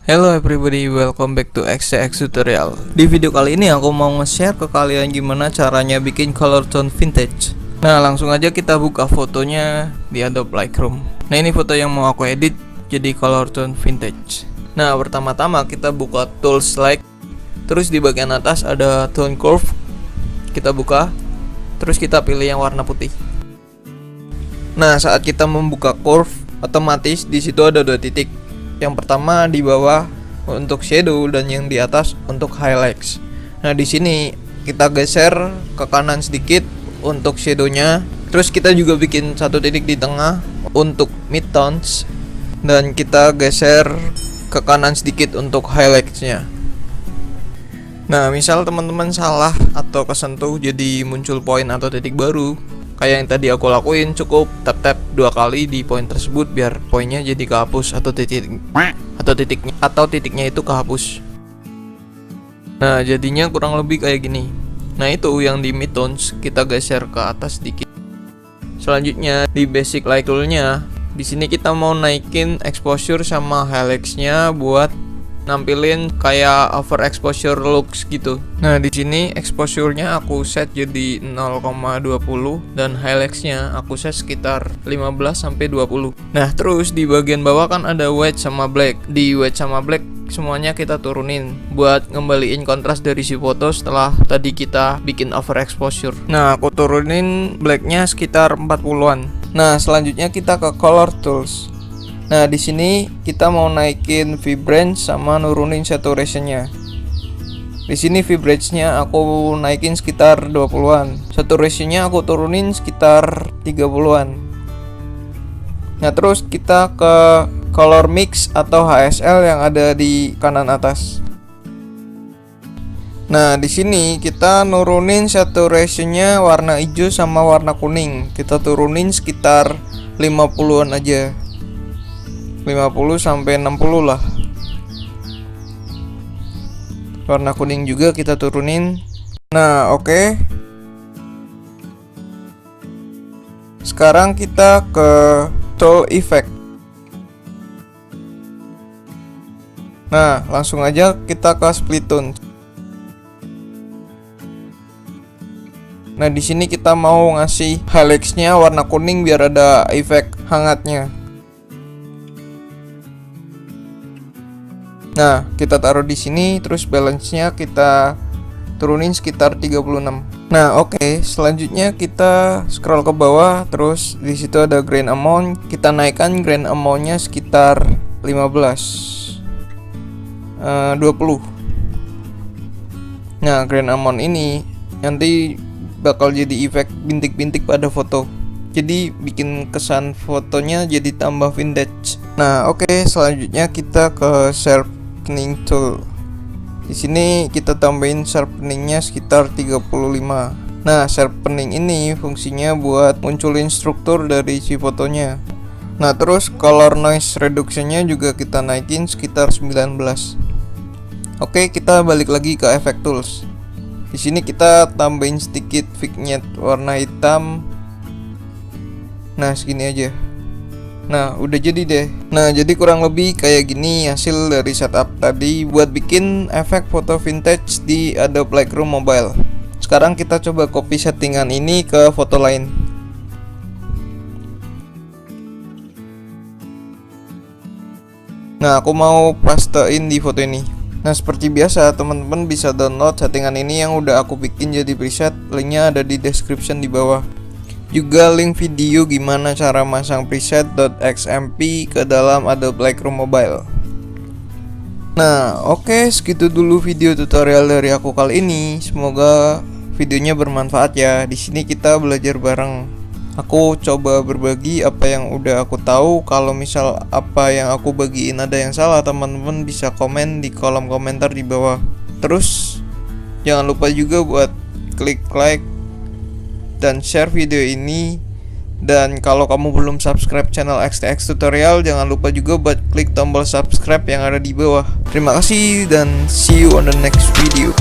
Hello everybody, welcome back to XTX Tutorial. Di video kali ini aku mau nge-share ke kalian gimana caranya bikin color tone vintage. Nah, langsung aja kita buka fotonya di Adobe Lightroom. Nah, ini foto yang mau aku edit jadi color tone vintage. Nah, pertama-tama kita buka tools like, terus di bagian atas ada tone curve. Kita buka, terus kita pilih yang warna putih. Nah, saat kita membuka curve, otomatis di situ ada dua titik. Yang pertama di bawah untuk shadow dan yang di atas untuk highlights. Nah, di sini kita geser ke kanan sedikit untuk shadownya. Terus kita juga bikin satu titik di tengah untuk midtones dan kita geser ke kanan sedikit untuk highlightsnya. Nah, misal teman-teman salah atau kesentuh jadi muncul poin atau titik baru, kayak yang tadi aku lakuin, cukup tap-tap 2 kali di poin tersebut biar poinnya jadi kehapus atau titiknya itu kehapus. Nah, jadinya kurang lebih kayak gini. Nah, itu yang di midtones kita geser ke atas sedikit. Selanjutnya di basic light tool-nya, di sini kita mau naikin exposure sama highlights-nya buat nampilin kayak overexposure looks gitu. Nah, di sini exposure-nya aku set jadi 0,20 dan highlights-nya aku set sekitar 15 sampai 20. Nah, terus di bagian bawah kan ada white sama black. Di white sama black semuanya kita turunin buat ngembaliin kontras dari si foto setelah tadi kita bikin overexposure. Nah, aku turunin black-nya sekitar 40-an. Nah, selanjutnya kita ke color tools. Nah, di sini kita mau naikin vibrance sama nurunin saturation-nya. Di sini vibrance-nya aku naikin sekitar 20-an. Saturation-nya aku turunin sekitar 30-an. Nah, terus kita ke color mix atau HSL yang ada di kanan atas. Nah, di sini kita nurunin saturation-nya warna hijau sama warna kuning. Kita turunin sekitar 50-an aja. 50 sampai 60 lah. Warna kuning juga kita turunin. Nah, oke. Sekarang kita ke tool effect. Nah, langsung aja kita ke split tone. Nah, di sini kita mau ngasih highlights-nya warna kuning biar ada efek hangatnya. Nah, kita taruh di sini, terus balance-nya kita turunin sekitar 36. Nah, oke. Selanjutnya kita scroll ke bawah, terus di situ ada grain amount. Kita naikkan grain amount-nya sekitar 15, 20. Nah, grain amount ini nanti bakal jadi efek bintik-bintik pada foto. Jadi bikin kesan fotonya jadi tambah vintage. Nah, oke. Selanjutnya kita ke sharpening tool. Di sini kita tambahin sharpeningnya sekitar 35. Nah, sharpening ini fungsinya buat munculin struktur dari si fotonya. Nah, terus color noise reduction-nya juga kita naikin sekitar 19. Oke, kita balik lagi ke effect tools. Di sini kita tambahin sedikit vignette warna hitam. Nah, segini aja. Nah, udah jadi deh. Nah, jadi kurang lebih kayak gini hasil dari setup tadi buat bikin efek foto vintage di Adobe Lightroom Mobile. Sekarang kita coba copy settingan ini ke foto lain. Nah, aku mau pastein di foto ini. Nah, seperti biasa teman-teman bisa download settingan ini yang udah aku bikin jadi preset. Linknya ada di description di bawah. Juga link video gimana cara masang preset .xmp ke dalam Adobe Lightroom Mobile. Nah, oke, segitu dulu video tutorial dari aku kali ini. Semoga videonya bermanfaat ya. Di sini kita belajar bareng. Aku coba berbagi apa yang udah aku tahu. Kalau misal apa yang aku bagiin ada yang salah, teman-teman bisa komen di kolom komentar di bawah. Terus jangan lupa juga buat klik like dan share video ini. Dan kalau kamu belum subscribe channel XTX Tutorial, jangan lupa juga buat klik tombol subscribe yang ada di bawah. Terima kasih dan see you on the next video.